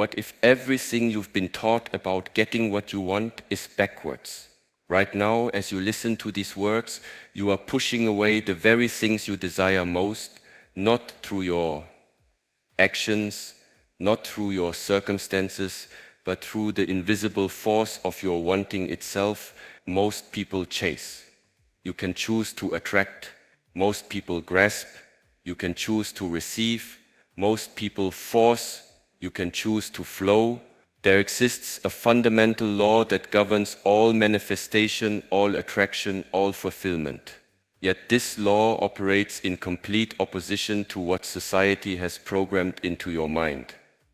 What if everything you've been taught about getting what you want is backwards? Right now, as you listen to these words, you are pushing away the very things you desire most, not through your actions, not through your circumstances, but through the invisible force of your wanting itself. Most people chase. You can choose to attract. Most people grasp. You can choose to receive. Most people force. You can choose to flow. There exists a fundamental law that governs all manifestation, all attraction, all fulfillment. Yet this law operates in complete opposition to what society has programmed into your mind.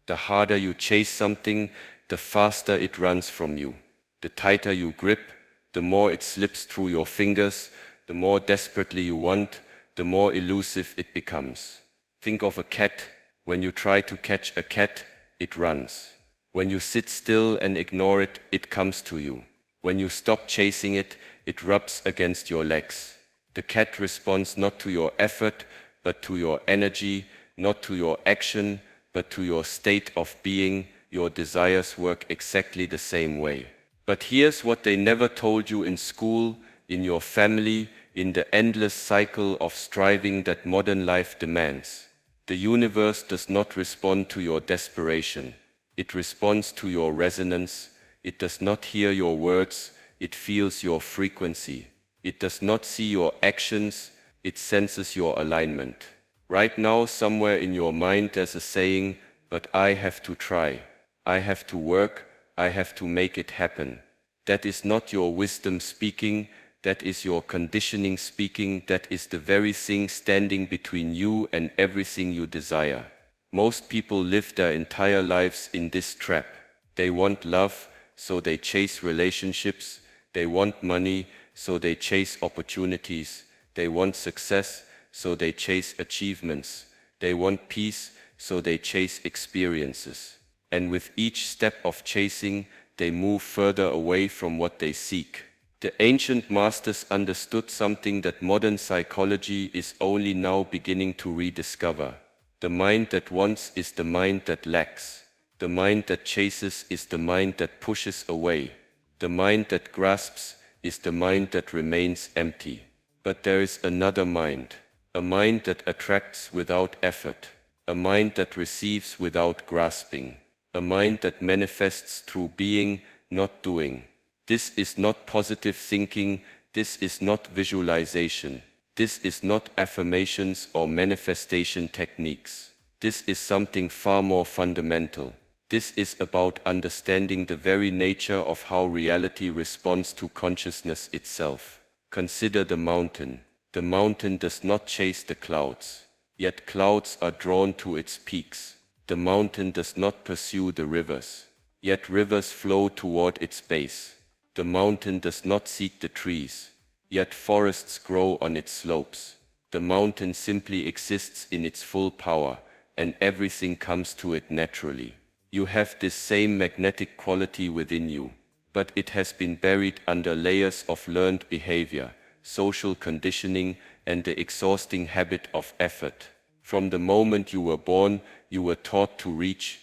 The harder you chase something, the faster it runs from you. The tighter you grip, the more it slips through your fingers. The more desperately you want, the more elusive it becomes. Think of a cat. When you try to catch a cat, it runs. When you sit still and ignore it, it comes to you. When you stop chasing it, it rubs against your legs. The cat responds not to your effort, but to your energy, not to your action, but to your state of being. Your desires work exactly the same way. But here's what they never told you in school, in your family, in the endless cycle of striving that modern life demands. The universe does not respond to your desperation. It responds to your resonance. It does not hear your words. It feels your frequency. It does not see your actions. It senses your alignment. Right now, somewhere in your mind, there's a saying, but I have to try. I have to work. I have to make it happen. That is not your wisdom speaking. That is your conditioning speaking. That is the very thing standing between you and everything you desire. Most people live their entire lives in this trap. They want love, so they chase relationships. They want money, so they chase opportunities. They want success, so they chase achievements. They want peace, so they chase experiences. And with each step of chasing, they move further away from what they seek. The ancient masters understood something that modern psychology is only now beginning to rediscover. The mind that wants is the mind that lacks. The mind that chases is the mind that pushes away. The mind that grasps is the mind that remains empty. But there is another mind, a mind that attracts without effort, a mind that receives without grasping, a mind that manifests through being, not doing. This is not positive thinking. This is not visualization. This is not affirmations or manifestation techniques. This is something far more fundamental. This is about understanding the very nature of how reality responds to consciousness itself. Consider the mountain. The mountain does not chase the clouds, yet clouds are drawn to its peaks. The mountain does not pursue the rivers, yet rivers flow toward its base. The mountain does not seek the trees, yet forests grow on its slopes. The mountain simply exists in its full power, and everything comes to it naturally. You have this same magnetic quality within you, but it has been buried under layers of learned behavior, social conditioning, and the exhausting habit of effort. From the moment you were born, you were taught to reach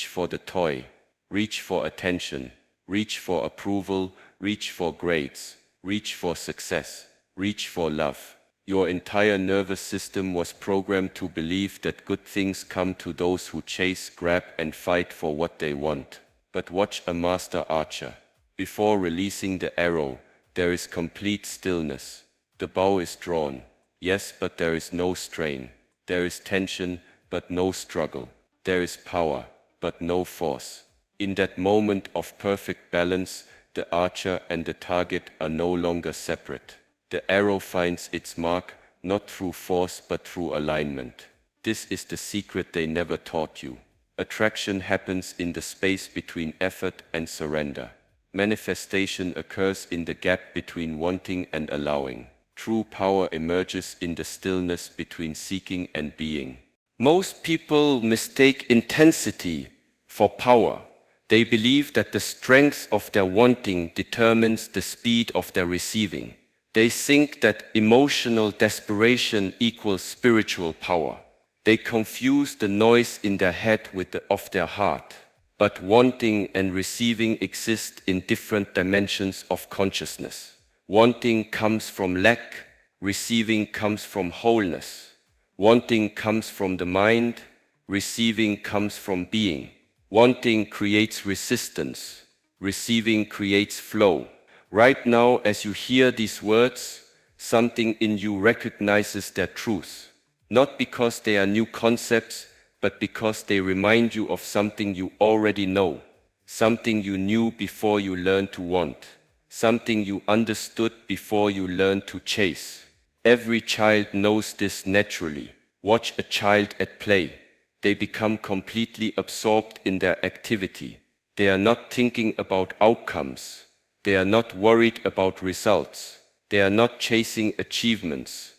for the toy, reach for attention, reach for approval, reach for grades, reach for success, reach for love. Your entire nervous system was programmed to believe that good things come to those who chase, grab, and fight for what they want. But watch a master archer. Before releasing the arrow, there is complete stillness. The bow is drawn, yes, but there is no strain. There is tension, but no struggle. There is power, but no force. In that moment of perfect balance, the archer and the target are no longer separate. The arrow finds its mark, not through force but through alignment. This is the secret they never taught you. Attraction happens in the space between effort and surrender. Manifestation occurs in the gap between wanting and allowing. True power emerges in the stillness between seeking and being. Most people mistake intensity for power. They believe that the strength of their wanting determines the speed of their receiving. They think that emotional desperation equals spiritual power. They confuse the noise in their head with the of their heart. But wanting and receiving exist in different dimensions of consciousness. Wanting comes from lack, receiving comes from wholeness. Wanting comes from the mind, receiving comes from being. Wanting creates resistance, receiving creates flow. Right now, as you hear these words, something in you recognizes their truth. Not because they are new concepts, but because they remind you of something you already know, something you knew before you learned to want, something you understood before you learned to chase. Every child knows this naturally. Watch a child at play. They become completely absorbed in their activity. They are not thinking about outcomes. They are not worried about results. They are not chasing achievements.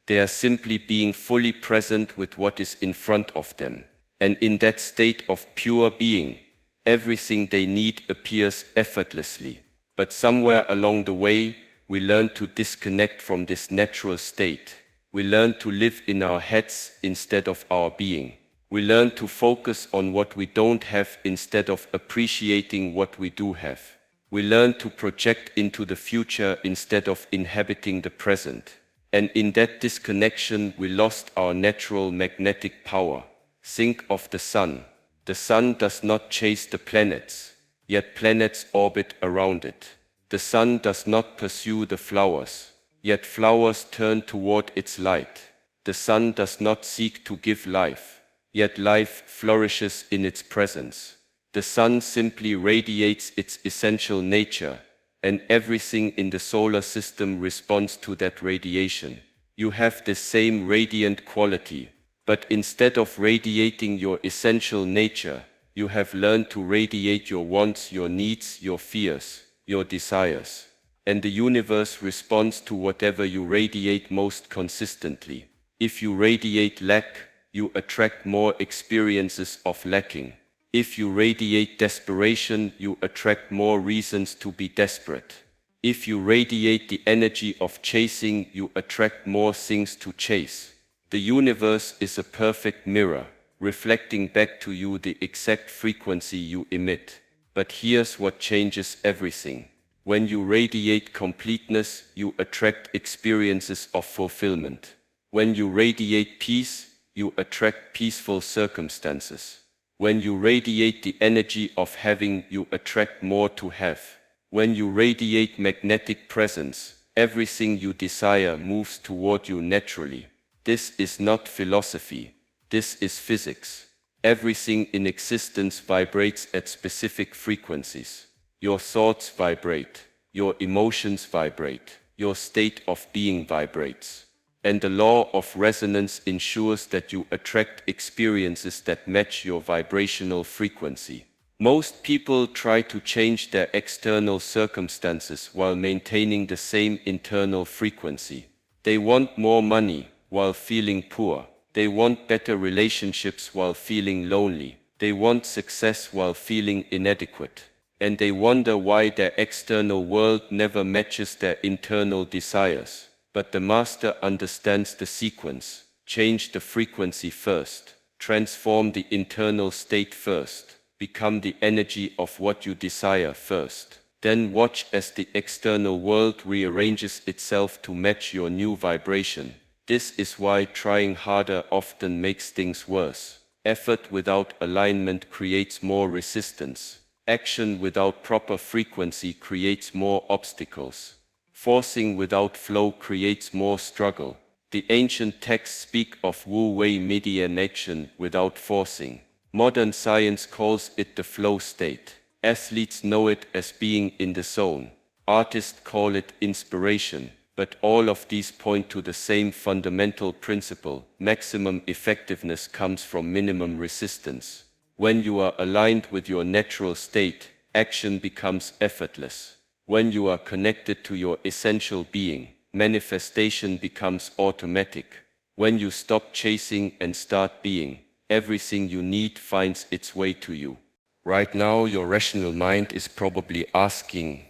They are simply being fully present with what is in front of them. And in that state of pure being, everything they need appears effortlessly. But somewhere along the way, we learn to disconnect from this natural state. We learn to live in our heads instead of our being. We learn to focus on what we don't have instead of appreciating what we do have. We learn to project into the future instead of inhabiting the present. And in that disconnection, we lost our natural magnetic power. Think of the sun. The sun does not chase the planets, yet planets orbit around it. The sun does not pursue the flowers, yet flowers turn toward its light. The sun does not seek to give life, yet life flourishes in its presence. The sun simply radiates its essential nature, and everything in the solar system responds to that radiation. You have the same radiant quality, but instead of radiating your essential nature, you have learned to radiate your wants, your needs, your fears, your desires. And the universe responds to whatever you radiate most consistently. If you radiate lack, you attract more experiences of lacking. If you radiate desperation, you attract more reasons to be desperate. If you radiate the energy of chasing, you attract more things to chase. The universe is a perfect mirror, reflecting back to you the exact frequency you emit. But here's what changes everything. When you radiate completeness, you attract experiences of fulfillment. When you radiate peace, you attract peaceful circumstances. When you radiate the energy of having, you attract more to have. When you radiate magnetic presence, everything you desire moves toward you naturally. This is not philosophy. This is physics. Everything in existence vibrates at specific frequencies. Your thoughts vibrate. Your emotions vibrate. Your state of being vibrates. And the law of resonance ensures that you attract experiences that match your vibrational frequency. Most people try to change their external circumstances while maintaining the same internal frequency. They want more money while feeling poor. They want better relationships while feeling lonely. They want success while feeling inadequate. And they wonder why their external world never matches their internal desires. But the master understands the sequence. Change the frequency first. Transform the internal state first. Become the energy of what you desire first. Then watch as the external world rearranges itself to match your new vibration. This is why trying harder often makes things worse. Effort without alignment creates more resistance. Action without proper frequency creates more obstacles. Forcing without flow creates more struggle. The ancient texts speak of wu-wei median action without forcing. Modern science calls it the flow state. Athletes know it as being in the zone. Artists call it inspiration. But all of these point to the same fundamental principle. Maximum effectiveness comes from minimum resistance. When you are aligned with your natural state, action becomes effortless. When you are connected to your essential being, manifestation becomes automatic. When you stop chasing and start being, everything you need finds its way to you. Right now, your rational mind is probably asking,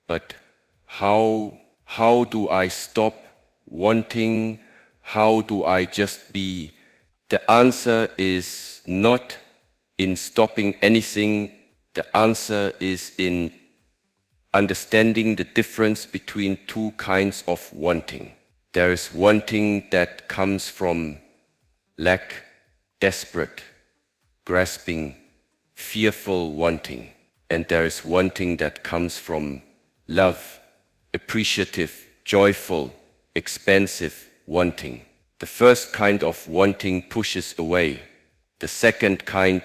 but how do I stop wanting? How do I just be? The answer is not in stopping anything, the answer is in understanding the difference between two kinds of wanting. There is wanting that comes from lack, desperate, grasping, fearful wanting. And there is wanting that comes from love, appreciative, joyful, expansive wanting. The first kind of wanting pushes away. The second kind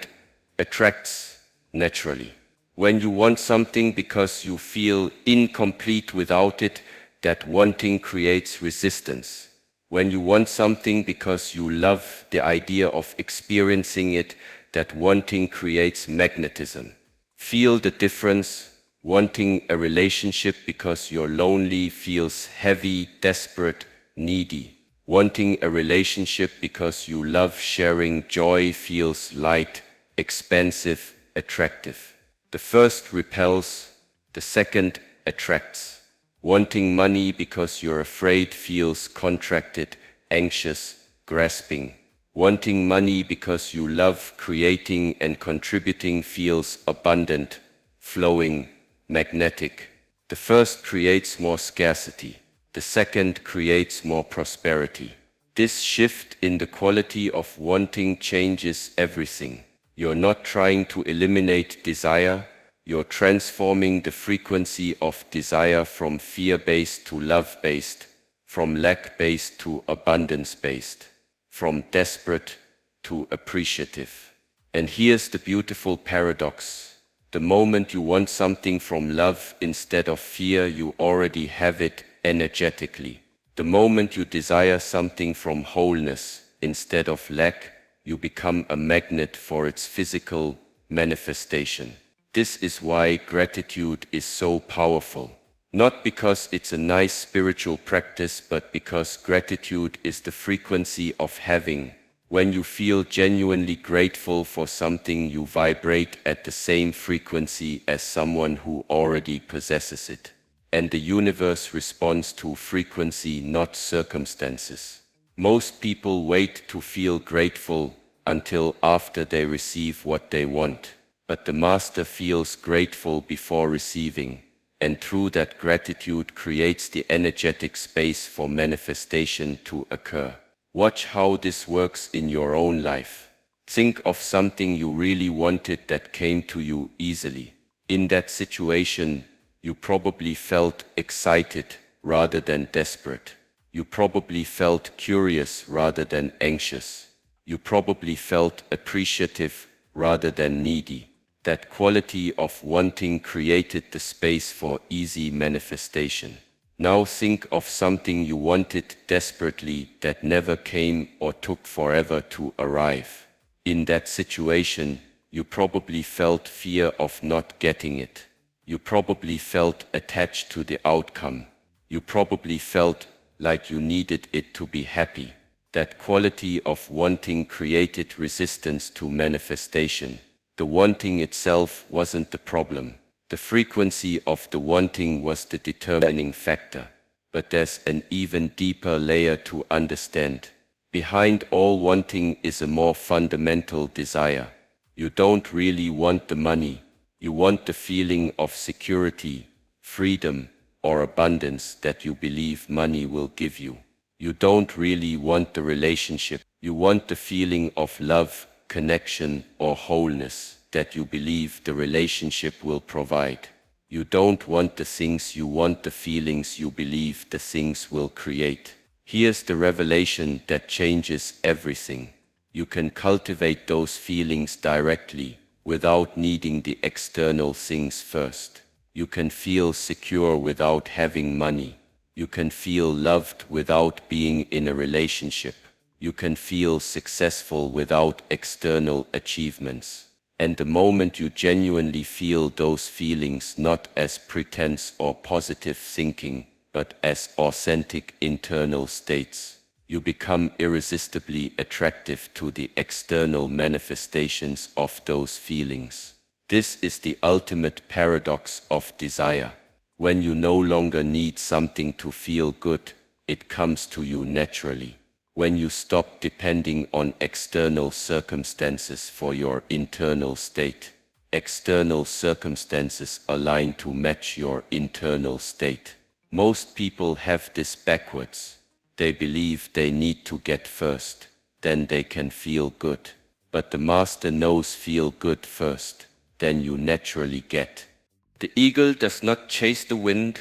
attracts naturally. When you want something because you feel incomplete without it, that wanting creates resistance. When you want something because you love the idea of experiencing it, that wanting creates magnetism. Feel the difference. Wanting a relationship because you're lonely feels heavy, desperate, needy. Wanting a relationship because you love sharing joy feels light, expansive, attractive. The first repels, the second attracts. Wanting money because you're afraid feels contracted, anxious, grasping. Wanting money because you love creating and contributing feels abundant, flowing, magnetic. The first creates more scarcity. The second creates more prosperity. This shift in the quality of wanting changes everything. You're not trying to eliminate desire, you're transforming the frequency of desire from fear-based to love-based, from lack-based to abundance-based, from desperate to appreciative. And here's the beautiful paradox. The moment you want something from love instead of fear, you already have it energetically. The moment you desire something from wholeness instead of lack, you become a magnet for its physical manifestation. This is why gratitude is so powerful. Not because it's a nice spiritual practice, but because gratitude is the frequency of having. When you feel genuinely grateful for something, you vibrate at the same frequency as someone who already possesses it. And the universe responds to frequency, not circumstances. Most people wait to feel grateful until after they receive what they want. But the master feels grateful before receiving, and through that gratitude creates the energetic space for manifestation to occur. Watch how this works in your own life. Think of something you really wanted that came to you easily. In that situation, you probably felt excited rather than desperate. You probably felt curious rather than anxious. You probably felt appreciative rather than needy. That quality of wanting created the space for easy manifestation. Now think of something you wanted desperately that never came or took forever to arrive. In that situation, you probably felt fear of not getting it. You probably felt attached to the outcome. You probably felt like you needed it to be happy. That quality of wanting created resistance to manifestation. The wanting itself wasn't the problem. The frequency of the wanting was the determining factor. But there's an even deeper layer to understand. Behind all wanting is a more fundamental desire. You don't really want the money. You want the feeling of security, freedom, or abundance that you believe money will give you. You don't really want the relationship. You want the feeling of love, connection, or wholeness that you believe the relationship will provide. You don't want the things, you want the feelings you believe the things will create. Here's the revelation that changes everything. You can cultivate those feelings directly, without needing the external things first. You can feel secure without having money. You can feel loved without being in a relationship. You can feel successful without external achievements. And the moment you genuinely feel those feelings not as pretense or positive thinking, but as authentic internal states, you become irresistibly attractive to the external manifestations of those feelings. This is the ultimate paradox of desire. When you no longer need something to feel good, it comes to you naturally. when you stop depending on external circumstances for your internal state. External circumstances align to match your internal state. Most people have this backwards. They believe they need to get first, then they can feel good. But the master knows feel good first, then you naturally get. The eagle does not chase the wind,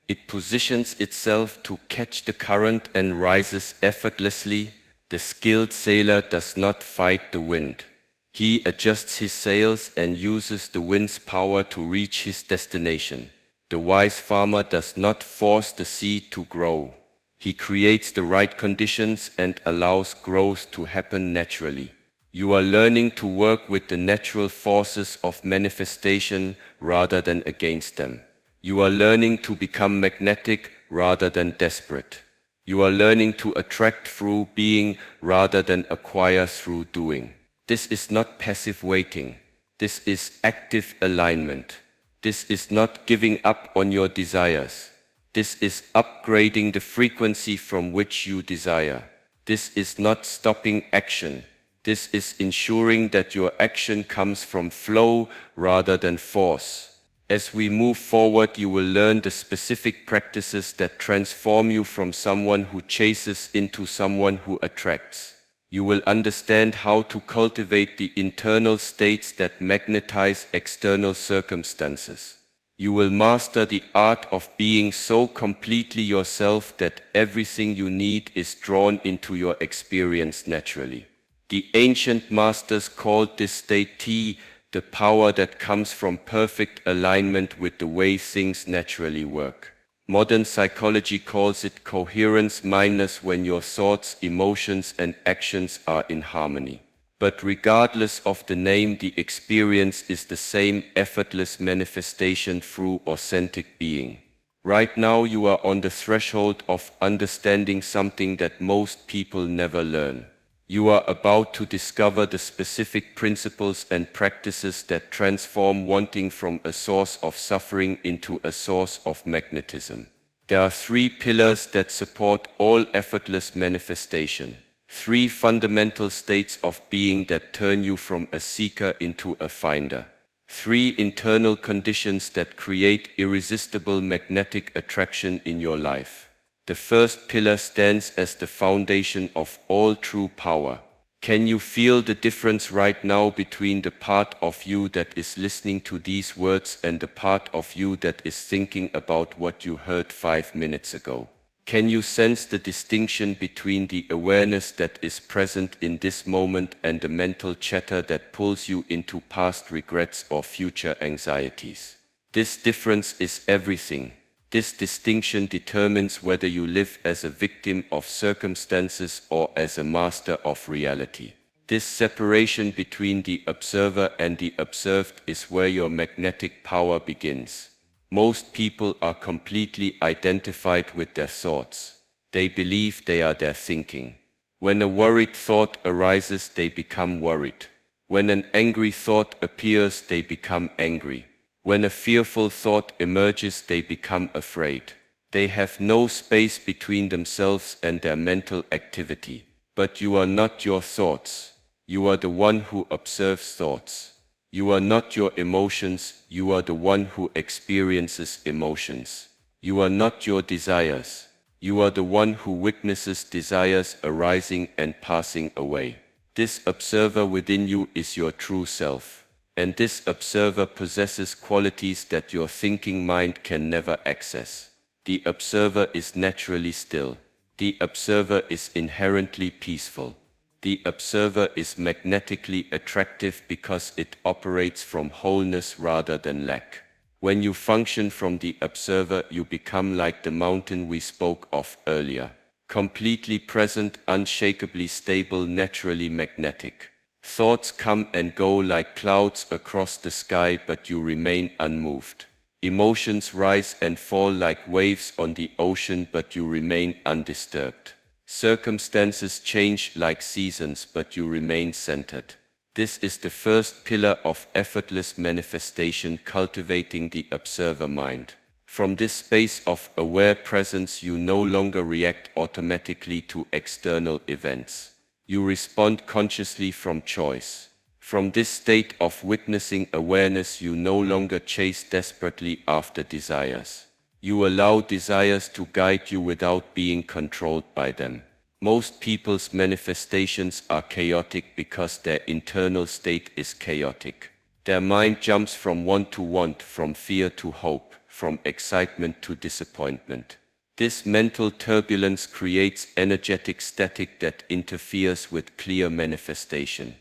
it positions itself to catch the current and rises effortlessly. The skilled sailor does not fight the wind. He adjusts his sails and uses the wind's power to reach his destination. The wise farmer does not force the seed to grow. He creates the right conditions and allows growth to happen naturally. You are learning to work with the natural forces of manifestation rather than against them. You are learning to become magnetic rather than desperate. You are learning to attract through being rather than acquire through doing. This is not passive waiting. This is active alignment. This is not giving up on your desires. This is upgrading the frequency from which you desire. This is not stopping action. This is ensuring that your action comes from flow rather than force. As we move forward, you will learn the specific practices that transform you from someone who chases into someone who attracts. You will understand how to cultivate the internal states that magnetize external circumstances. You will master the art of being so completely yourself that everything you need is drawn into your experience naturally. The ancient masters called this state T, the power that comes from perfect alignment with the way things naturally work. Modern psychology calls it coherence minus when your thoughts, emotions, and actions are in harmony. But regardless of the name, the experience is the same effortless manifestation through authentic being. Right now you are on the threshold of understanding something that most people never learn. You are about to discover the specific principles and practices that transform wanting from a source of suffering into a source of magnetism. There are 3 pillars that support all effortless manifestation. 3 fundamental states of being that turn you from a seeker into a finder. 3 internal conditions that create irresistible magnetic attraction in your life. The first pillar stands as the foundation of all true power. Can you feel the difference right now between the part of you that is listening to these words and the part of you that is thinking about what you heard 5 minutes ago? Can you sense the distinction between the awareness that is present in this moment and the mental chatter that pulls you into past regrets or future anxieties? This difference is everything. This distinction determines whether you live as a victim of circumstances or as a master of reality. This separation between the observer and the observed is where your magnetic power begins. Most people are completely identified with their thoughts. They believe they are their thinking. When a worried thought arises, they become worried. When an angry thought appears, they become angry. When a fearful thought emerges, they become afraid. They have no space between themselves and their mental activity. But you are not your thoughts. You are the one who observes thoughts. You are not your emotions. You are the one who experiences emotions. You are not your desires. You are the one who witnesses desires arising and passing away. This observer within you is your true self. And this observer possesses qualities that your thinking mind can never access. The observer is naturally still. The observer is inherently peaceful. The observer is magnetically attractive because it operates from wholeness rather than lack. When you function from the observer, you become like the mountain we spoke of earlier. Completely present, unshakably stable, naturally magnetic. Thoughts come and go like clouds across the sky, but you remain unmoved. Emotions rise and fall like waves on the ocean, but you remain undisturbed. Circumstances change like seasons, but you remain centered. This is the first pillar of effortless manifestation, cultivating the observer mind. From this space of aware presence, you no longer react automatically to external events. You respond consciously from choice. From this state of witnessing awareness, you no longer chase desperately after desires. You allow desires to guide you without being controlled by them. Most people's manifestations are chaotic because their internal state is chaotic. Their mind jumps from want to want, from fear to hope, from excitement to disappointment. This mental turbulence creates energetic static that interferes with clear manifestation.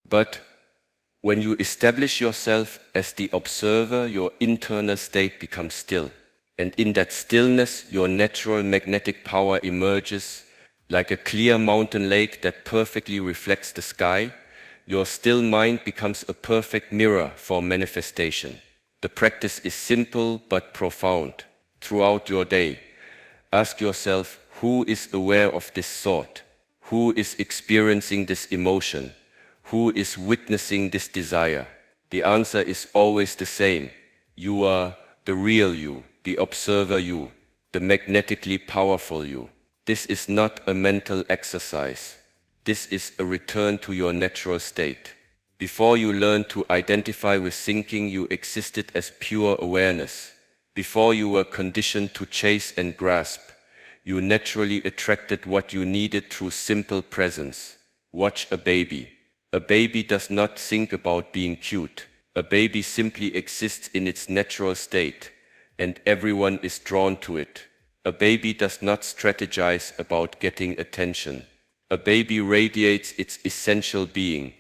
But when you establish yourself as the observer, your internal state becomes still. And in that stillness, your natural magnetic power emerges like a clear mountain lake that perfectly reflects the sky. Your still mind becomes a perfect mirror for manifestation. The practice is simple but profound. Throughout your day, ask yourself, who is aware of this thought? Who is experiencing this emotion? Who is witnessing this desire? The answer is always the same. You are the real you, the observer you, the magnetically powerful you. This is not a mental exercise. This is a return to your natural state. Before you learned to identify with thinking, you existed as pure awareness. Before you were conditioned to chase and grasp, you naturally attracted what you needed through simple presence. Watch a baby. A baby does not think about being cute. A baby simply exists in its natural state, and everyone is drawn to it. A baby does not strategize about getting attention. A baby radiates its essential being,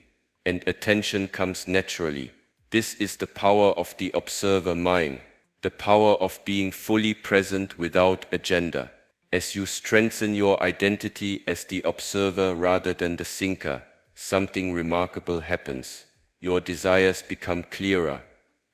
and attention comes naturally. This is the power of the observer mind, the power of being fully present without agenda. As you strengthen your identity as the observer rather than the thinker, something remarkable happens. Your desires become clearer,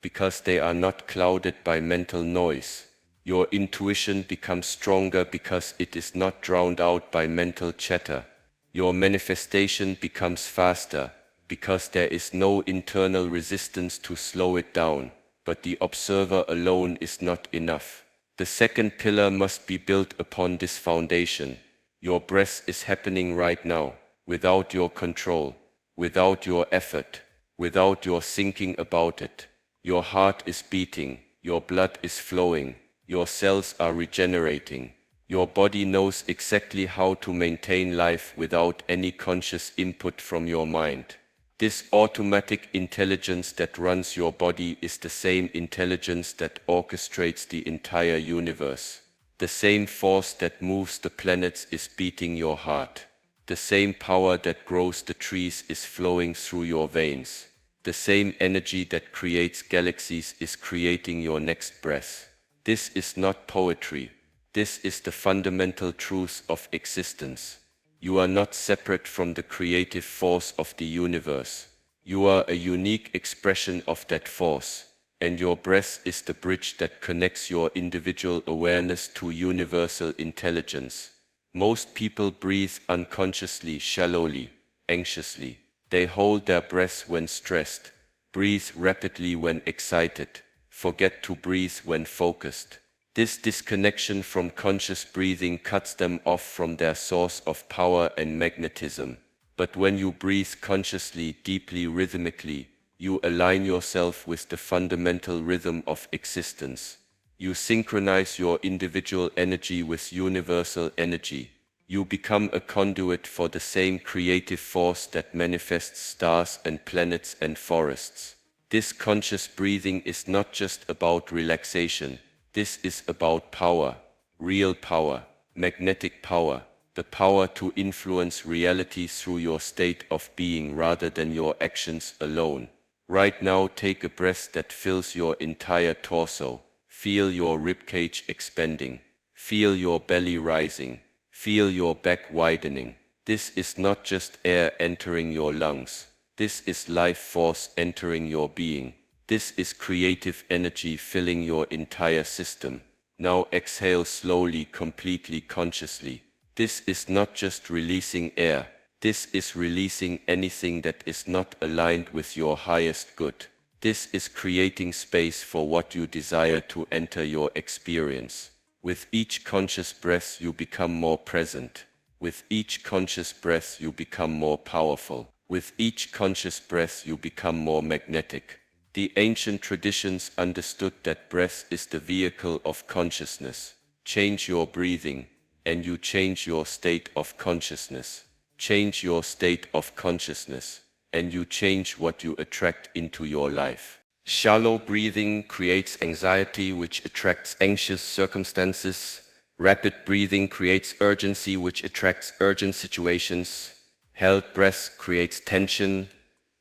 because they are not clouded by mental noise. Your intuition becomes stronger because it is not drowned out by mental chatter. Your manifestation becomes faster, because there is no internal resistance to slow it down. But the observer alone is not enough. The second pillar must be built upon this foundation. Your breath is happening right now, without your control, without your effort, without your thinking about it. Your heart is beating, your blood is flowing, your cells are regenerating. Your body knows exactly how to maintain life without any conscious input from your mind. This automatic intelligence that runs your body is the same intelligence that orchestrates the entire universe. The same force that moves the planets is beating your heart. The same power that grows the trees is flowing through your veins. The same energy that creates galaxies is creating your next breath. This is not poetry. This is the fundamental truth of existence. You are not separate from the creative force of the universe. You are a unique expression of that force, and your breath is the bridge that connects your individual awareness to universal intelligence. Most people breathe unconsciously, shallowly, anxiously. They hold their breath when stressed, breathe rapidly when excited, forget to breathe when focused. This disconnection from conscious breathing cuts them off from their source of power and magnetism. But when you breathe consciously, deeply, rhythmically, you align yourself with the fundamental rhythm of existence. You synchronize your individual energy with universal energy. You become a conduit for the same creative force that manifests stars and planets and forests. This conscious breathing is not just about relaxation. This is about power, real power, magnetic power, the power to influence reality through your state of being rather than your actions alone. Right now, take a breath that fills your entire torso. Feel your ribcage expanding. Feel your belly rising. Feel your back widening. This is not just air entering your lungs. This is life force entering your being. This is creative energy filling your entire system. Now exhale slowly, completely, consciously. This is not just releasing air. This is releasing anything that is not aligned with your highest good. This is creating space for what you desire to enter your experience. With each conscious breath, you become more present. With each conscious breath, you become more powerful. With each conscious breath, you become more magnetic. The ancient traditions understood that breath is the vehicle of consciousness. Change your breathing, and you change your state of consciousness. Change your state of consciousness, and you change what you attract into your life. Shallow breathing creates anxiety, which attracts anxious circumstances. Rapid breathing creates urgency, which attracts urgent situations. Held breath creates tension,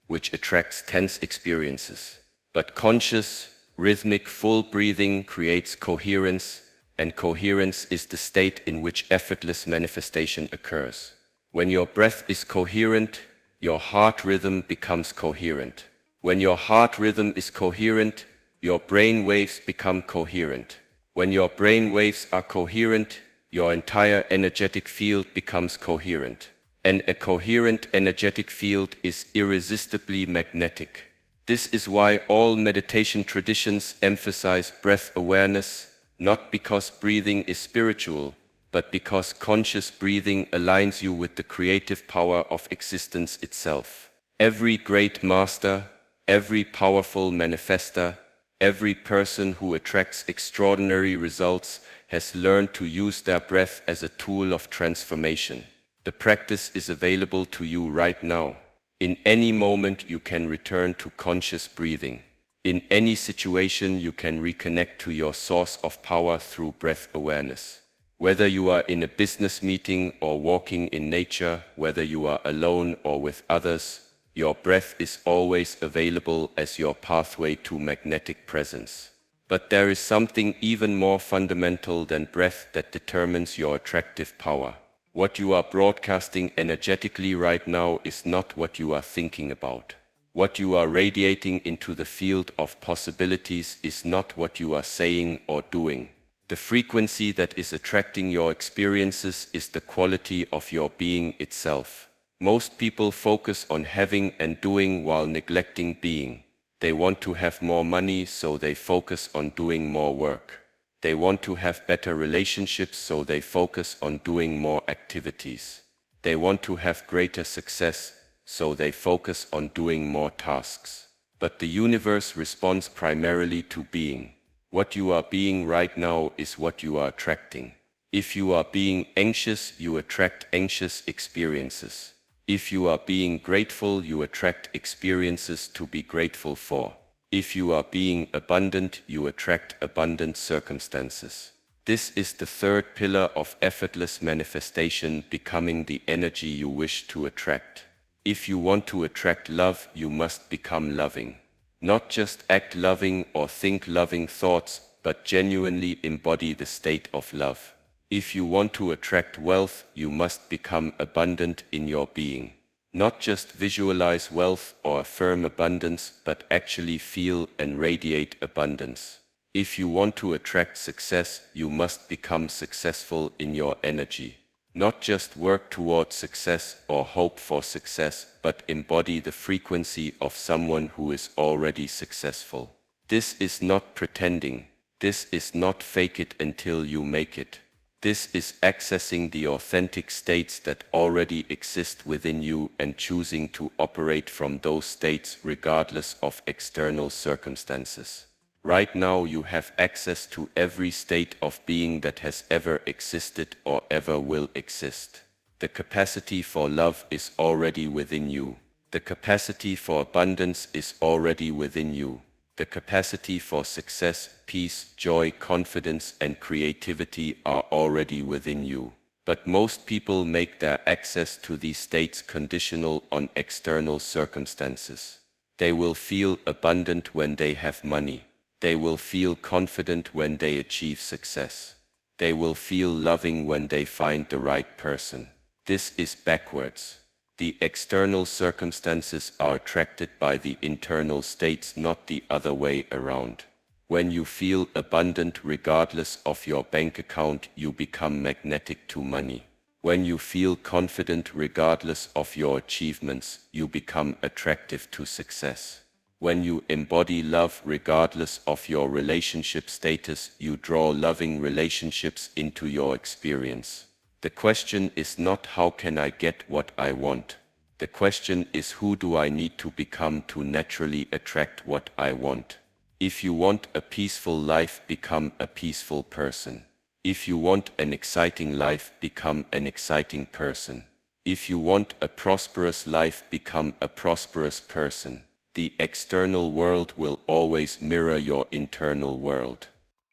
which attracts tense experiences. But conscious, rhythmic, full breathing creates coherence, and coherence is the state in which effortless manifestation occurs. When your breath is coherent, your heart rhythm becomes coherent. When your heart rhythm is coherent, your brain waves become coherent. When your brain waves are coherent, your entire energetic field becomes coherent. And a coherent energetic field is irresistibly magnetic. This is why all meditation traditions emphasize breath awareness, not because breathing is spiritual, but because conscious breathing aligns you with the creative power of existence itself. Every great master, every powerful manifester, every person who attracts extraordinary results has learned to use their breath as a tool of transformation. The practice is available to you right now. In any moment you can return to conscious breathing. In any situation you can reconnect to your source of power through breath awareness. Whether you are in a business meeting or walking in nature, whether you are alone or with others, your breath is always available as your pathway to magnetic presence. But there is something even more fundamental than breath that determines your attractive power. What you are broadcasting energetically right now is not what you are thinking about. What you are radiating into the field of possibilities is not what you are saying or doing. The frequency that is attracting your experiences is the quality of your being itself. Most people focus on having and doing while neglecting being. They want to have more money, so they focus on doing more work. They want to have better relationships, so they focus on doing more activities. They want to have greater success, so they focus on doing more tasks. But the universe responds primarily to being. What you are being right now is what you are attracting. If you are being anxious, you attract anxious experiences. If you are being grateful, you attract experiences to be grateful for. If you are being abundant, you attract abundant circumstances. This is the third pillar of effortless manifestation, becoming the energy you wish to attract. If you want to attract love, you must become loving. Not just act loving or think loving thoughts, but genuinely embody the state of love. If you want to attract wealth, you must become abundant in your being. Not just visualize wealth or affirm abundance, but actually feel and radiate abundance. If you want to attract success, you must become successful in your energy. Not just work towards success or hope for success, but embody the frequency of someone who is already successful. This is not pretending. This is not fake it until you make it. This is accessing the authentic states that already exist within you and choosing to operate from those states regardless of external circumstances. Right now you have access to every state of being that has ever existed or ever will exist. The capacity for love is already within you. The capacity for abundance is already within you. The capacity for success, peace, joy, confidence, and creativity are already within you. But most people make their access to these states conditional on external circumstances. They will feel abundant when they have money. They will feel confident when they achieve success. They will feel loving when they find the right person. This is backwards. The external circumstances are attracted by the internal states, not the other way around. When you feel abundant regardless of your bank account, you become magnetic to money. When you feel confident regardless of your achievements, you become attractive to success. When you embody love regardless of your relationship status, you draw loving relationships into your experience. The question is not how can I get what I want. The question is who do I need to become to naturally attract what I want. If you want a peaceful life, become a peaceful person. If you want an exciting life, become an exciting person. If you want a prosperous life, become a prosperous person. The external world will always mirror your internal world.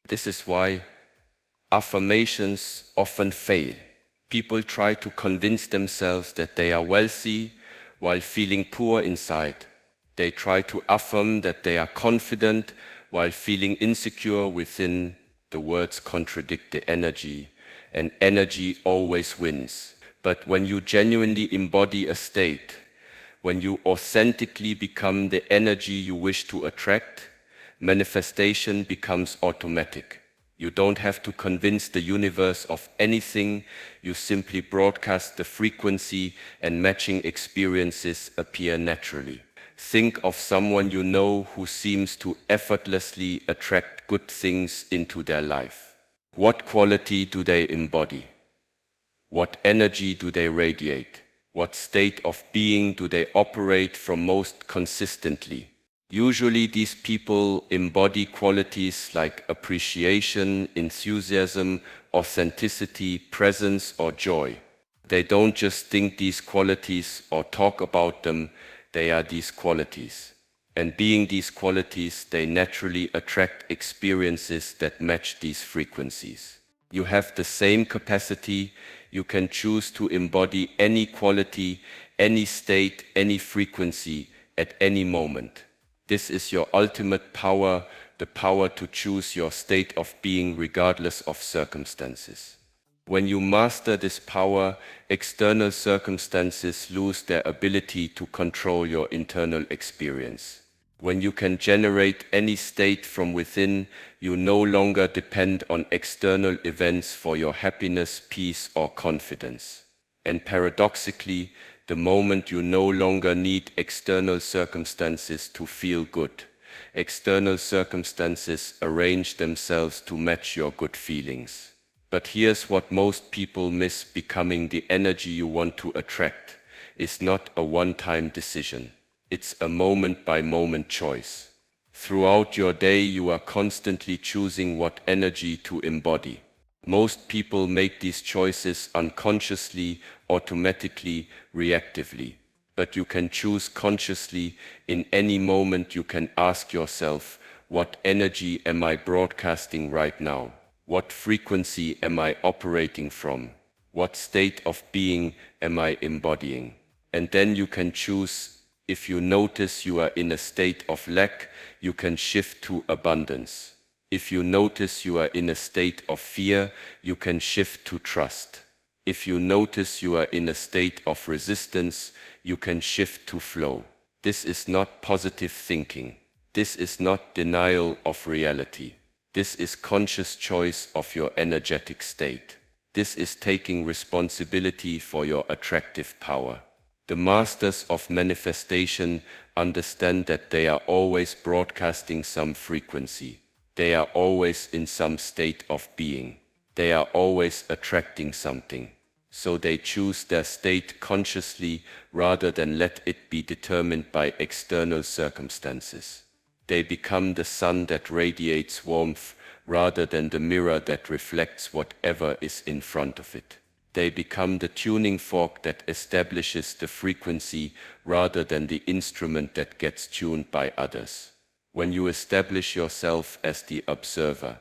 This is why affirmations often fail. People try to convince themselves that they are wealthy while feeling poor inside. They try to affirm that they are confident while feeling insecure within. The words contradict the energy, and energy always wins. But when you genuinely embody a state, when you authentically become the energy you wish to attract, manifestation becomes automatic. You don't have to convince the universe of anything, you simply broadcast the frequency and matching experiences appear naturally. Think of someone you know who seems to effortlessly attract good things into their life. What quality do they embody? What energy do they radiate? What state of being do they operate from most consistently? Usually these people embody qualities like appreciation, enthusiasm, authenticity, presence, or joy. They don't just think these qualities or talk about them, they are these qualities. And being these qualities, they naturally attract experiences that match these frequencies. You have the same capacity. You can choose to embody any quality, any state, any frequency at any moment. This is your ultimate power, the power to choose your state of being regardless of circumstances. When you master this power, external circumstances lose their ability to control your internal experience. When you can generate any state from within, you no longer depend on external events for your happiness, peace, or confidence. And paradoxically, the moment you no longer need external circumstances to feel good, external circumstances arrange themselves to match your good feelings. But here's what most people miss: becoming the energy you want to attract is not a one-time decision. It's a moment-by-moment choice. Throughout your day, you are constantly choosing what energy to embody. Most people make these choices unconsciously, automatically, reactively. But you can choose consciously. In any moment you can ask yourself, what energy am I broadcasting right now? What frequency am I operating from? What state of being am I embodying? And then you can choose. If you notice you are in a state of lack, you can shift to abundance. If you notice you are in a state of fear, you can shift to trust. If you notice you are in a state of resistance, you can shift to flow. This is not positive thinking. This is not denial of reality. This is conscious choice of your energetic state. This is taking responsibility for your attractive power. The masters of manifestation understand that they are always broadcasting some frequency. They are always in some state of being. They are always attracting something. So they choose their state consciously rather than let it be determined by external circumstances. They become the sun that radiates warmth rather than the mirror that reflects whatever is in front of it. They become the tuning fork that establishes the frequency rather than the instrument that gets tuned by others. When you establish yourself as the observer,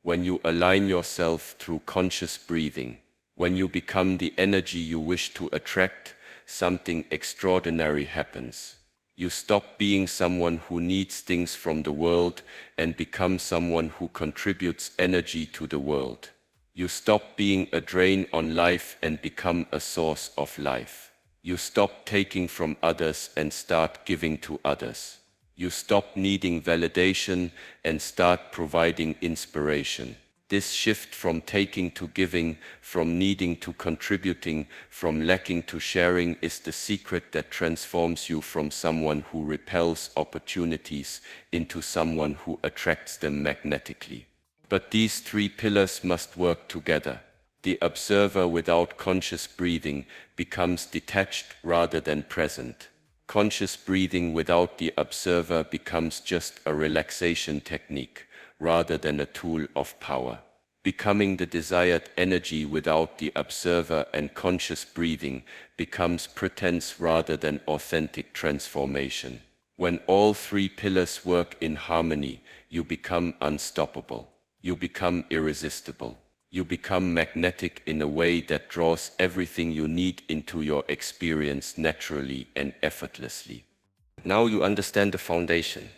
when you align yourself through conscious breathing, when you become the energy you wish to attract, something extraordinary happens. You stop being someone who needs things from the world and become someone who contributes energy to the world. You stop being a drain on life and become a source of life. You stop taking from others and start giving to others. You stop needing validation and start providing inspiration. This shift from taking to giving, from needing to contributing, from lacking to sharing is the secret that transforms you from someone who repels opportunities into someone who attracts them magnetically. But these three pillars must work together. The observer without conscious breathing becomes detached rather than present. Conscious breathing without the observer becomes just a relaxation technique rather than a tool of power. Becoming the desired energy without the observer and conscious breathing becomes pretense rather than authentic transformation. When all three pillars work in harmony, you become unstoppable. You become irresistible. You become magnetic in a way that draws everything you need into your experience naturally and effortlessly. Now you understand the foundation.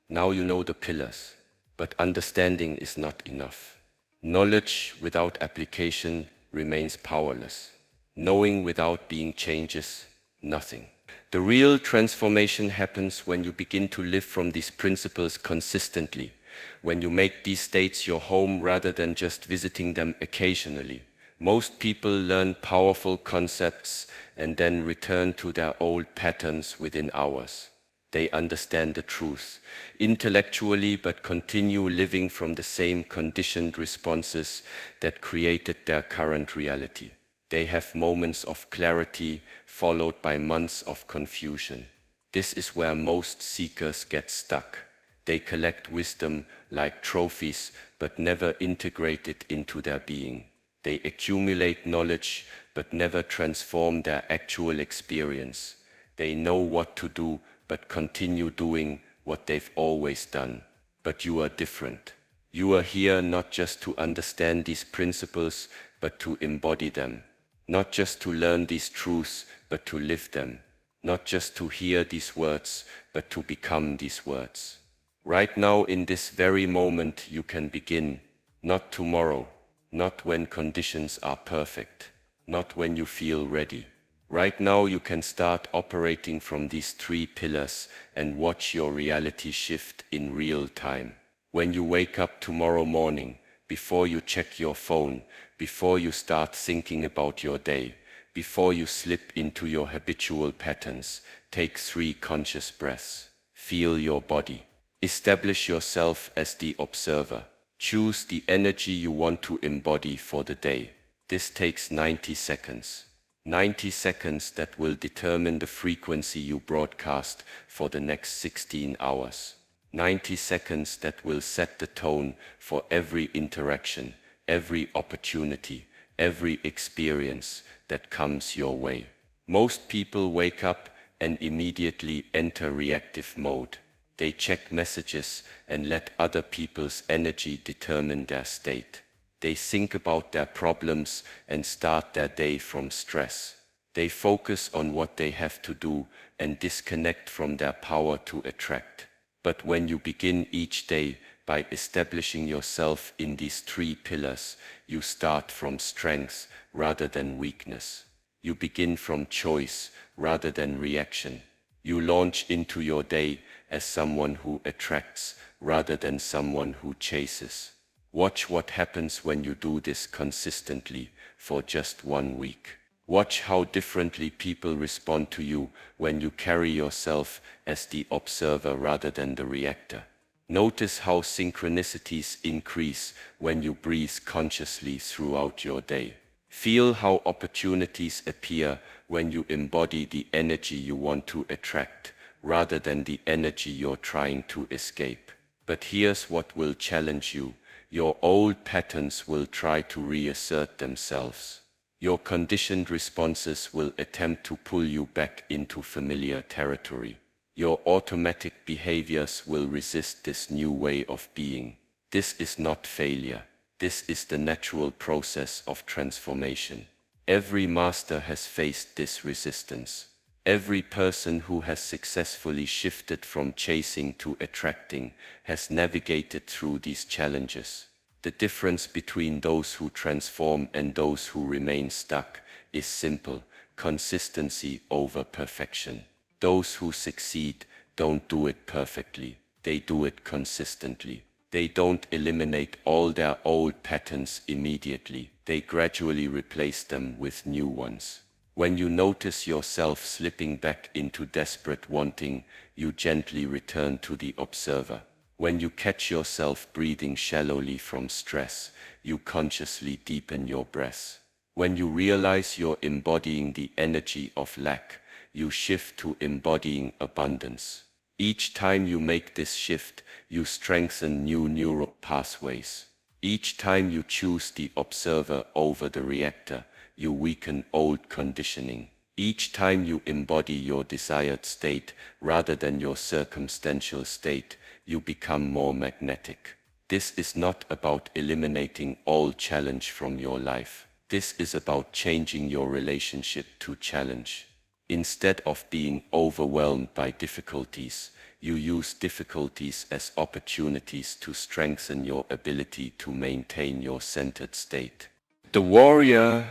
Now you know the pillars. But understanding is not enough. Knowledge without application remains powerless. Knowing without being changes nothing. The real transformation happens when you begin to live from these principles consistently, when you make these states your home rather than just visiting them occasionally. Most people learn powerful concepts and then return to their old patterns within hours. They understand the truth intellectually but continue living from the same conditioned responses that created their current reality. They have moments of clarity followed by months of confusion. This is where most seekers get stuck. They collect wisdom like trophies but never integrate it into their being. They accumulate knowledge but never transform their actual experience. They know what to do but continue doing what they've always done. But you are different. You are here not just to understand these principles, but to embody them. Not just to learn these truths, but to live them. Not just to hear these words, but to become these words. Right now, in this very moment, you can begin. Not tomorrow, not when conditions are perfect, not when you feel ready. Right now you can start operating from these three pillars and watch your reality shift in real time. When you wake up tomorrow morning, before you check your phone, before you start thinking about your day, before you slip into your habitual patterns, take 3 conscious breaths. Feel your body. Establish yourself as the observer. Choose the energy you want to embody for the day. This takes 90 seconds. 90 seconds that will determine the frequency you broadcast for the next 16 hours. 90 seconds that will set the tone for every interaction, every opportunity, every experience that comes your way. Most people wake up and immediately enter reactive mode. They check messages and let other people's energy determine their state. They think about their problems and start their day from stress. They focus on what they have to do and disconnect from their power to attract. But when you begin each day by establishing yourself in these 3 pillars, you start from strength rather than weakness. You begin from choice rather than reaction. You launch into your day as someone who attracts rather than someone who chases. Watch what happens when you do this consistently for just 1 week. Watch how differently people respond to you when you carry yourself as the observer rather than the reactor. Notice how synchronicities increase when you breathe consciously throughout your day. Feel how opportunities appear when you embody the energy you want to attract rather than the energy you're trying to escape. But here's what will challenge you. Your old patterns will try to reassert themselves. Your conditioned responses will attempt to pull you back into familiar territory. Your automatic behaviors will resist this new way of being. This is not failure. This is the natural process of transformation. Every master has faced this resistance. Every person who has successfully shifted from chasing to attracting has navigated through these challenges. The difference between those who transform and those who remain stuck is simple: consistency over perfection. Those who succeed don't do it perfectly, they do it consistently. They don't eliminate all their old patterns immediately. They gradually replace them with new ones. When you notice yourself slipping back into desperate wanting, you gently return to the observer. When you catch yourself breathing shallowly from stress, you consciously deepen your breath. When you realize you're embodying the energy of lack, you shift to embodying abundance. Each time you make this shift, you strengthen new neural pathways. Each time you choose the observer over the reactor, you weaken old conditioning. Each time you embody your desired state rather than your circumstantial state, you become more magnetic. This is not about eliminating all challenge from your life. This is about changing your relationship to challenge. Instead of being overwhelmed by difficulties, you use difficulties as opportunities to strengthen your ability to maintain your centered state. The warrior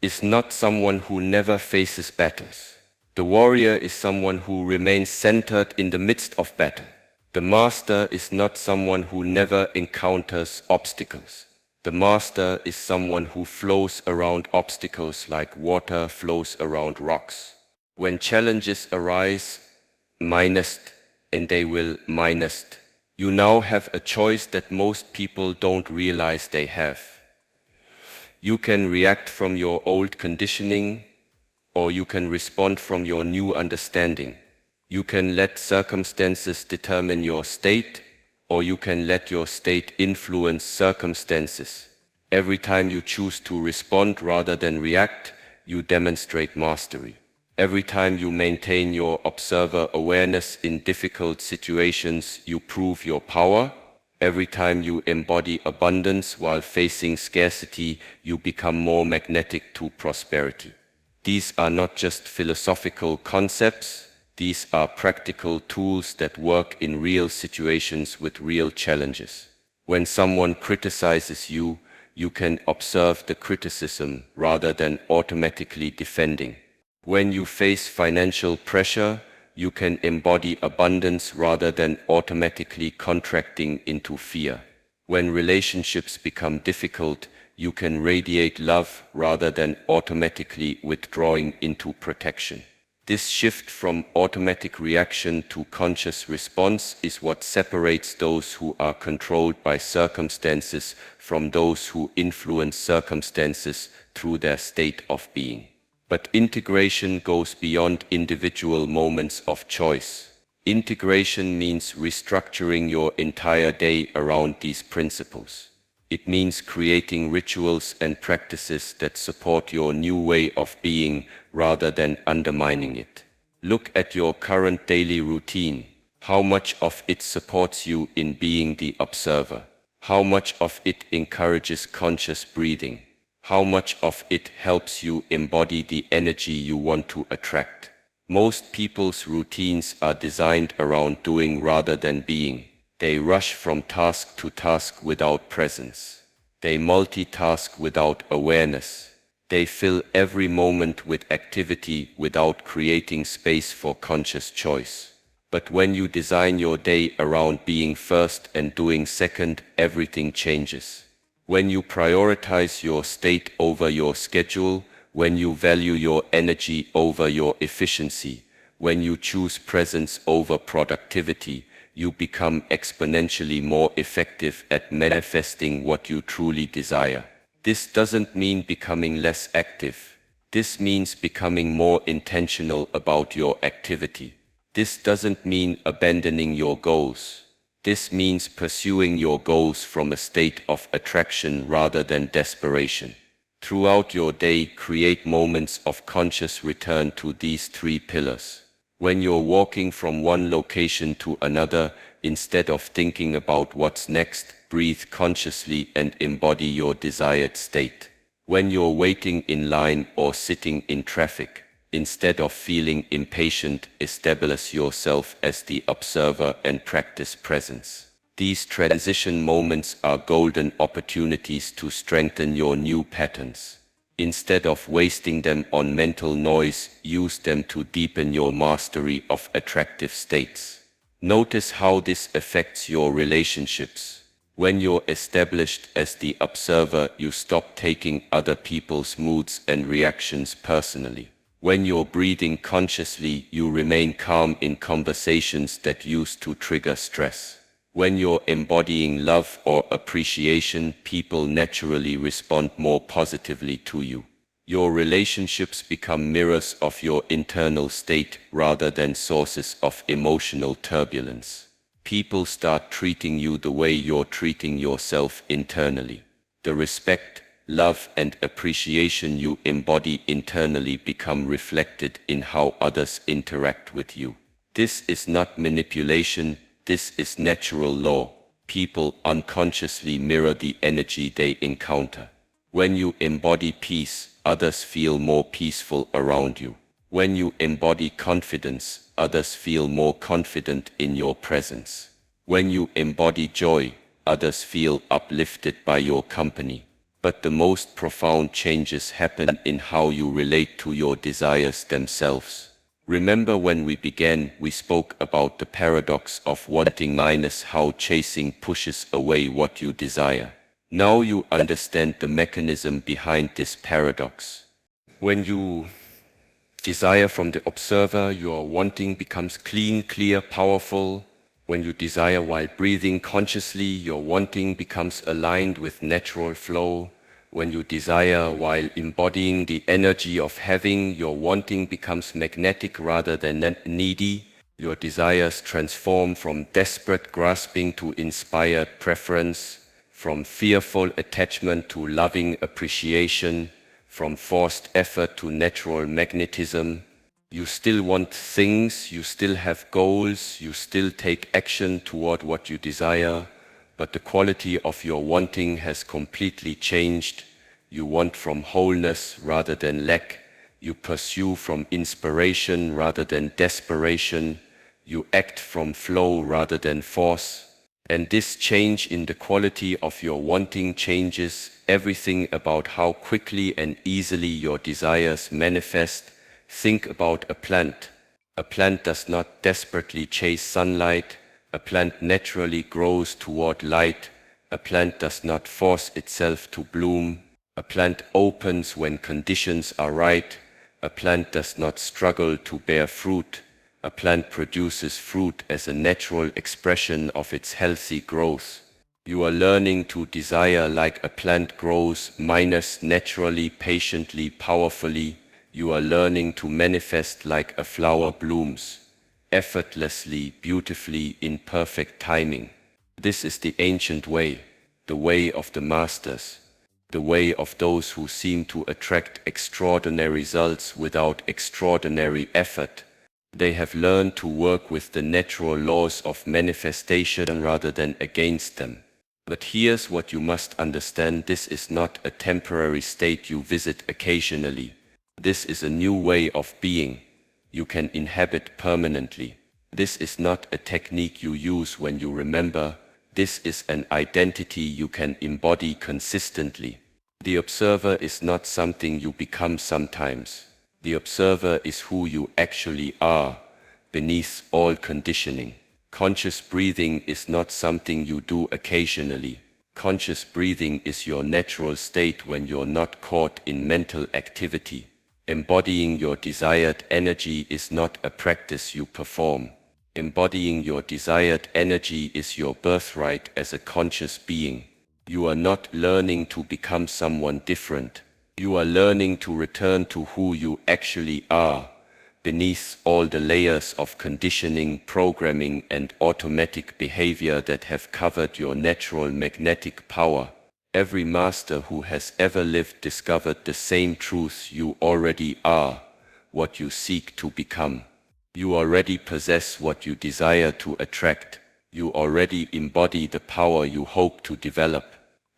is not someone who never faces battles. The warrior is someone who remains centered in the midst of battle. The master is not someone who never encounters obstacles. The master is someone who flows around obstacles like water flows around rocks. When challenges arise, and they will you now have a choice that most people don't realize they have. You can react from your old conditioning, or you can respond from your new understanding. You can let circumstances determine your state, or you can let your state influence circumstances. Every time you choose to respond rather than react, you demonstrate mastery. Every time you maintain your observer awareness in difficult situations, you prove your power. Every time you embody abundance while facing scarcity, you become more magnetic to prosperity. These are not just philosophical concepts. These are practical tools that work in real situations with real challenges. When someone criticizes you, you can observe the criticism rather than automatically defending. When you face financial pressure, you can embody abundance rather than automatically contracting into fear. When relationships become difficult, you can radiate love rather than automatically withdrawing into protection. This shift from automatic reaction to conscious response is what separates those who are controlled by circumstances from those who influence circumstances through their state of being. But integration goes beyond individual moments of choice. Integration means restructuring your entire day around these principles. It means creating rituals and practices that support your new way of being rather than undermining it. Look at your current daily routine. How much of it supports you in being the observer? How much of it encourages conscious breathing? How much of it helps you embody the energy you want to attract? Most people's routines are designed around doing rather than being. They rush from task to task without presence. They multitask without awareness. They fill every moment with activity without creating space for conscious choice. But when you design your day around being first and doing second, everything changes. When you prioritize your state over your schedule, when you value your energy over your efficiency, when you choose presence over productivity, you become exponentially more effective at manifesting what you truly desire. This doesn't mean becoming less active. This means becoming more intentional about your activity. This doesn't mean abandoning your goals. This means pursuing your goals from a state of attraction rather than desperation. Throughout your day, create moments of conscious return to these three pillars. When you're walking from one location to another, instead of thinking about what's next, breathe consciously and embody your desired state. When you're waiting in line or sitting in traffic, instead of feeling impatient, establish yourself as the observer and practice presence. These transition moments are golden opportunities to strengthen your new patterns. Instead of wasting them on mental noise, use them to deepen your mastery of attractive states. Notice how this affects your relationships. When you're established as the observer, you stop taking other people's moods and reactions personally. When you're breathing consciously, you remain calm in conversations that used to trigger stress. When you're embodying love or appreciation, people naturally respond more positively to you. Your relationships become mirrors of your internal state rather than sources of emotional turbulence. People start treating you the way you're treating yourself internally. The respect, love, and appreciation you embody internally become reflected in how others interact with you. This is not manipulation, this is natural law. People unconsciously mirror the energy they encounter. When you embody peace, others feel more peaceful around you. When you embody confidence, others feel more confident in your presence. When you embody joy, others feel uplifted by your company. But the most profound changes happen in how you relate to your desires themselves. Remember when we began, we spoke about the paradox of wanting minus how chasing pushes away what you desire. Now you understand the mechanism behind this paradox. When you desire from the observer, your wanting becomes clean, clear, powerful. When you desire while breathing consciously, your wanting becomes aligned with natural flow. When you desire while embodying the energy of having, your wanting becomes magnetic rather than needy. Your desires transform from desperate grasping to inspired preference, from fearful attachment to loving appreciation, from forced effort to natural magnetism. You still want things, you still have goals, you still take action toward what you desire, but the quality of your wanting has completely changed. You want from wholeness rather than lack. You pursue from inspiration rather than desperation. You act from flow rather than force. And this change in the quality of your wanting changes everything about how quickly and easily your desires manifest. Think about a plant. A plant does not desperately chase sunlight. A plant naturally grows toward light. A plant does not force itself to bloom. A plant opens when conditions are right. A plant does not struggle to bear fruit. A plant produces fruit as a natural expression of its healthy growth. You are learning to desire like a plant grows, minus naturally, patiently, powerfully. You are learning to manifest like a flower blooms, effortlessly, beautifully, in perfect timing. This is the ancient way, the way of the masters, the way of those who seem to attract extraordinary results without extraordinary effort. They have learned to work with the natural laws of manifestation rather than against them. But here's what you must understand: this is not a temporary state you visit occasionally. This is a new way of being you can inhabit permanently. This is not a technique you use when you remember. This is an identity you can embody consistently. The observer is not something you become sometimes. The observer is who you actually are, beneath all conditioning. Conscious breathing is not something you do occasionally. Conscious breathing is your natural state when you're not caught in mental activity. Embodying your desired energy is not a practice you perform. Embodying your desired energy is your birthright as a conscious being. You are not learning to become someone different. You are learning to return to who you actually are, beneath all the layers of conditioning, programming, and automatic behavior that have covered your natural magnetic power. Every master who has ever lived discovered the same truth: you already are what you seek to become. You already possess what you desire to attract. You already embody the power you hope to develop.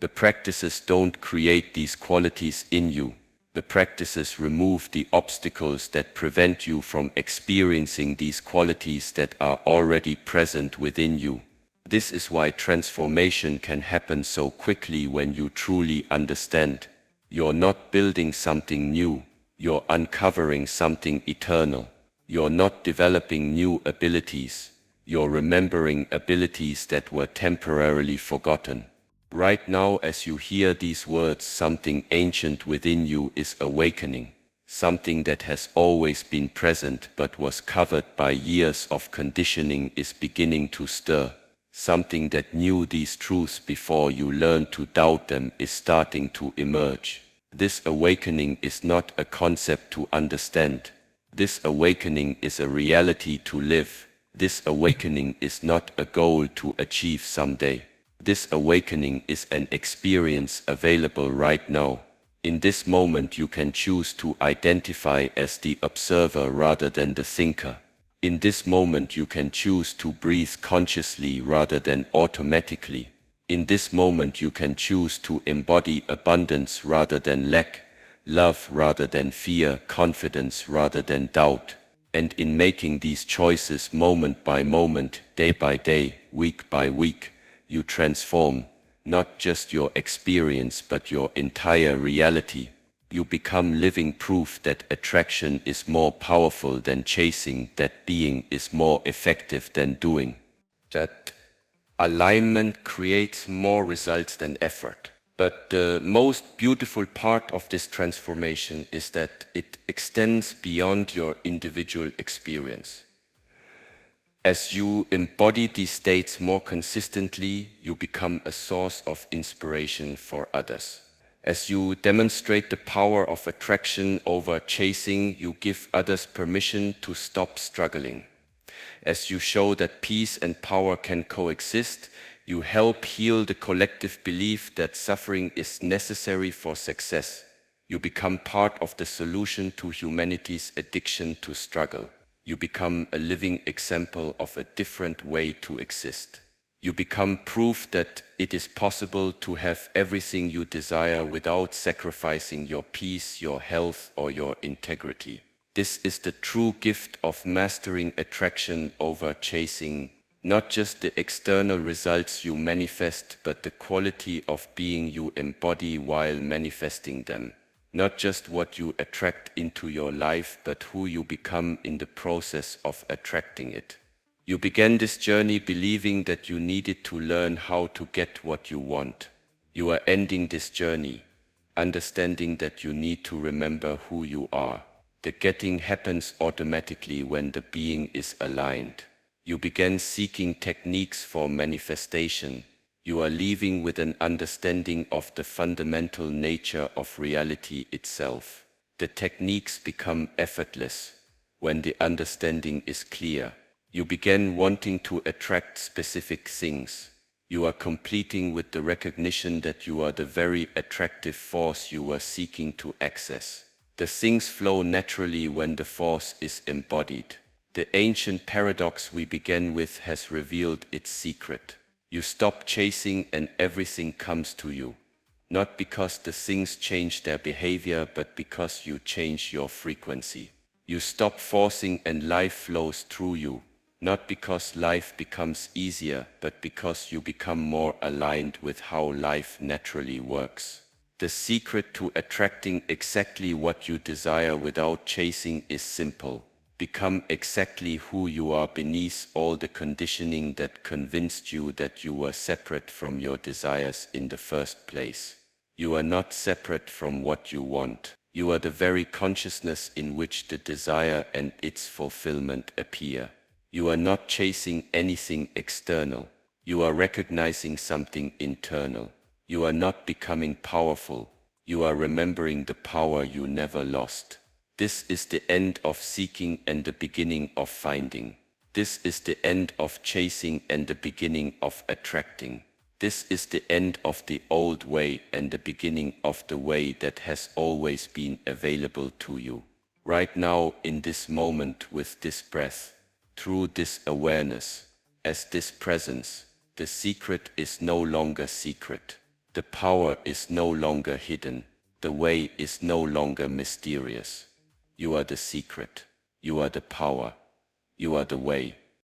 The practices don't create these qualities in you. The practices remove the obstacles that prevent you from experiencing these qualities that are already present within you. This is why transformation can happen so quickly when you truly understand. You're not building something new. You're uncovering something eternal. You're not developing new abilities. You're remembering abilities that were temporarily forgotten. Right now, as you hear these words, something ancient within you is awakening. Something that has always been present but was covered by years of conditioning is beginning to stir. Something that knew these truths before you learned to doubt them is starting to emerge. This awakening is not a concept to understand. This awakening is a reality to live. This awakening is not a goal to achieve someday. This awakening is an experience available right now. In this moment you can choose to identify as the observer rather than the thinker. In this moment you can choose to breathe consciously rather than automatically. In this moment you can choose to embody abundance rather than lack, love rather than fear, confidence rather than doubt. And in making these choices moment by moment, day by day, week by week, you transform not just your experience but your entire reality. You become living proof that attraction is more powerful than chasing, that being is more effective than doing, that alignment creates more results than effort. But the most beautiful part of this transformation is that it extends beyond your individual experience. As you embody these states more consistently, you become a source of inspiration for others. As you demonstrate the power of attraction over chasing, you give others permission to stop struggling. As you show that peace and power can coexist, you help heal the collective belief that suffering is necessary for success. You become part of the solution to humanity's addiction to struggle. You become a living example of a different way to exist. You become proof that it is possible to have everything you desire without sacrificing your peace, your health, or your integrity. This is the true gift of mastering attraction over chasing, not just the external results you manifest, but the quality of being you embody while manifesting them. Not just what you attract into your life, but who you become in the process of attracting it. You began this journey believing that you needed to learn how to get what you want. You are ending this journey, understanding that you need to remember who you are. The getting happens automatically when the being is aligned. You began seeking techniques for manifestation. You are leaving with an understanding of the fundamental nature of reality itself. The techniques become effortless when the understanding is clear. You begin wanting to attract specific things. You are completing with the recognition that you are the very attractive force you were seeking to access. The things flow naturally when the force is embodied. The ancient paradox we began with has revealed its secret. You stop chasing and everything comes to you. Not because the things change their behavior, but because you change your frequency. You stop forcing and life flows through you. Not because life becomes easier, but because you become more aligned with how life naturally works. The secret to attracting exactly what you desire without chasing is simple. Become exactly who you are beneath all the conditioning that convinced you that you were separate from your desires in the first place. You are not separate from what you want. You are the very consciousness in which the desire and its fulfillment appear. You are not chasing anything external. You are recognizing something internal. You are not becoming powerful. You are remembering the power you never lost. This is the end of seeking and the beginning of finding. This is the end of chasing and the beginning of attracting. This is the end of the old way and the beginning of the way that has always been available to you. Right now, in this moment, with this breath, through this awareness, as this presence, the secret is no longer secret. The power is no longer hidden. The way is no longer mysterious. You are the secret. You are the power. You are the way.